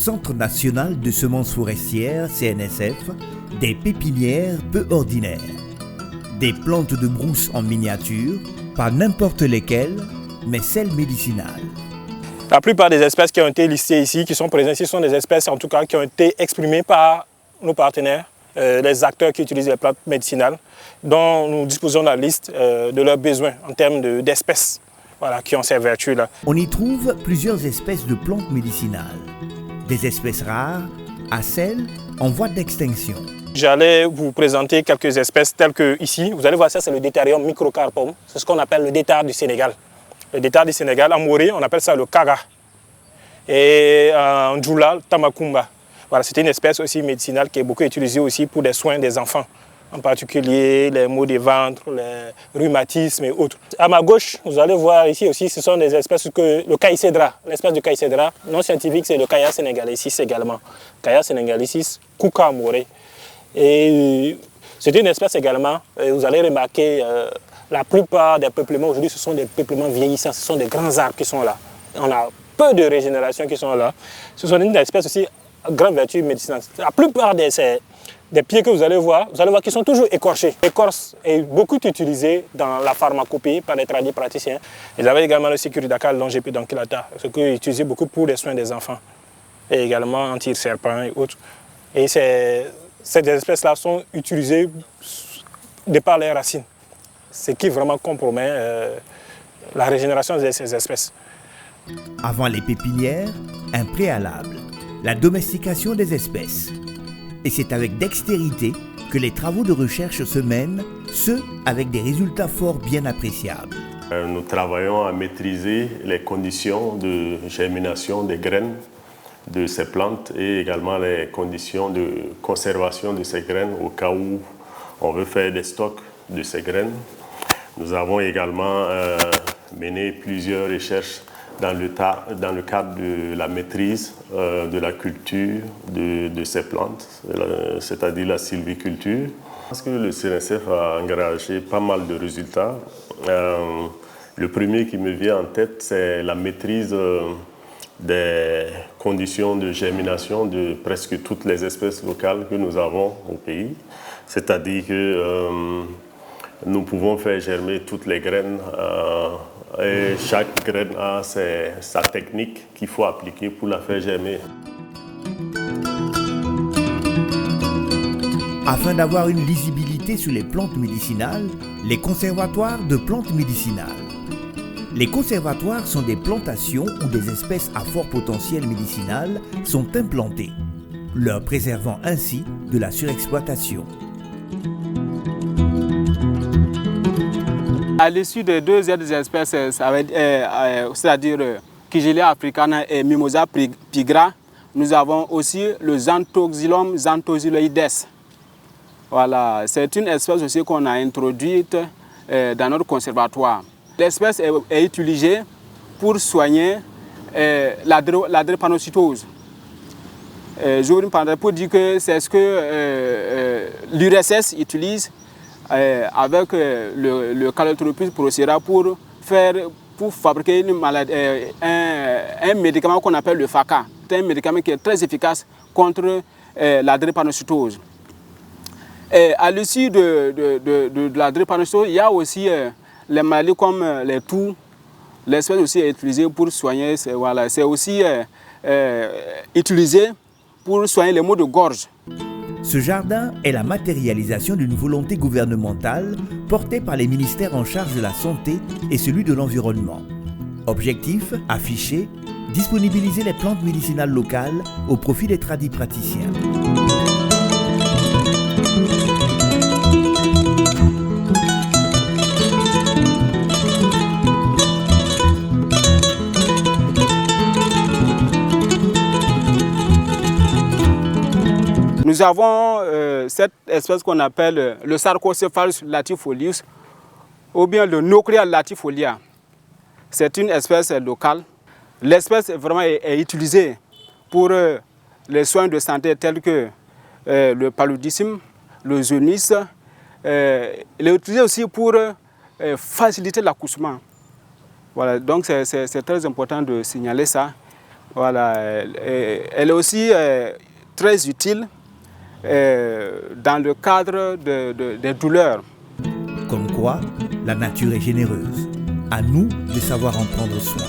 Centre national de semences forestières, CNSF, des pépinières peu ordinaires. Des plantes de brousse en miniature, pas n'importe lesquelles, mais celles médicinales. La plupart des espèces qui ont été listées ici, qui sont présentes ici, sont des espèces en tout cas qui ont été exprimées par nos partenaires, les acteurs qui utilisent les plantes médicinales, dont nous disposons de la liste de leurs besoins en termes d'espèces qui ont ces vertus-là. On y trouve plusieurs espèces de plantes médicinales, des espèces rares à celles en voie d'extinction. J'allais vous présenter quelques espèces telles que ici, vous allez voir ça, c'est le Détarium microcarpum, c'est ce qu'on appelle le détard du Sénégal. Le détard du Sénégal, en Moré, on appelle ça le Kaga. Et en Djoula, Tamakumba. Voilà, c'est une espèce aussi médicinale qui est beaucoup utilisée aussi pour des soins des enfants, en particulier les maux de ventre, les rhumatismes et autres. À ma gauche, vous allez voir ici aussi, ce sont des espèces que le Caïcédra, l'espèce de Caïcédra, non scientifique, c'est le Caïa sénégalicis également. Caïa sénégalicis, Kuka Moré. Et c'est une espèce également, vous allez remarquer, la plupart des peuplements aujourd'hui, ce sont des peuplements vieillissants, ce sont des grands arbres qui sont là. On a peu de régénération qui sont là. Ce sont une espèce aussi à grande vertu médicinale. La plupart des pieds que vous allez voir qu'ils sont toujours écorchés. L'écorce est beaucoup utilisée dans la pharmacopée par les tradipraticiens. Ils avaient également le Securidacal longépé d'Ankylata, ce qu'ils utilisaient beaucoup pour les soins des enfants. Et également anti-serpent et autres. Et ces espèces-là sont utilisées de par les racines, ce qui vraiment compromet la régénération de ces espèces. Avant les pépinières, un préalable, la domestication des espèces. Et c'est avec dextérité que les travaux de recherche se mènent, avec des résultats forts bien appréciables. Nous travaillons à maîtriser les conditions de germination des graines de ces plantes et également les conditions de conservation de ces graines au cas où on veut faire des stocks de ces graines. Nous avons également mené plusieurs recherches dans le cadre de la maîtrise de la culture de ces plantes, c'est-à-dire la sylviculture. Je pense que le CNSF a engagé pas mal de résultats. Le premier qui me vient en tête, c'est la maîtrise des conditions de germination de presque toutes les espèces locales que nous avons au pays. C'est-à-dire que nous pouvons faire germer toutes les graines et chaque graine a sa technique qu'il faut appliquer pour la faire germer. Afin d'avoir une lisibilité sur les plantes médicinales, les conservatoires de plantes médicinales. Les conservatoires sont des plantations où des espèces à fort potentiel médicinal sont implantées, leur préservant ainsi de la surexploitation. À l'issue des deux autres espèces, c'est-à-dire Kigelia africana et Mimosa pigra, nous avons aussi le Xanthoxylum xanthoxyloides. Voilà, c'est une espèce aussi qu'on a introduite dans notre conservatoire. L'espèce est utilisée pour soigner la drépanocytose. Je vous parle pour dire que c'est ce que l'URSS utilise avec le Calotropis procera pour fabriquer un médicament qu'on appelle le FACA. C'est un médicament qui est très efficace contre la drépanocytose. À l'issue de la drépanocytose, il y a aussi les maladies comme les toux. L'espèce aussi est utilisée pour soigner, voilà, c'est aussi utilisé pour soigner les maux de gorge. Ce jardin est la matérialisation d'une volonté gouvernementale portée par les ministères en charge de la santé et celui de l'environnement. Objectif affiché, disponibiliser les plantes médicinales locales au profit des tradipraticiens. Nous avons cette espèce qu'on appelle le Sarcocephalus latifolius ou bien le Nocria latifolia. C'est une espèce locale. L'espèce vraiment est utilisée pour les soins de santé tels que le paludisme, le jaunisse. Elle est utilisée aussi pour faciliter l'accouchement. Voilà, donc c'est très important de signaler ça. Voilà, elle est aussi très utile dans le cadre des douleurs. Comme quoi, la nature est généreuse. À nous de savoir en prendre soin.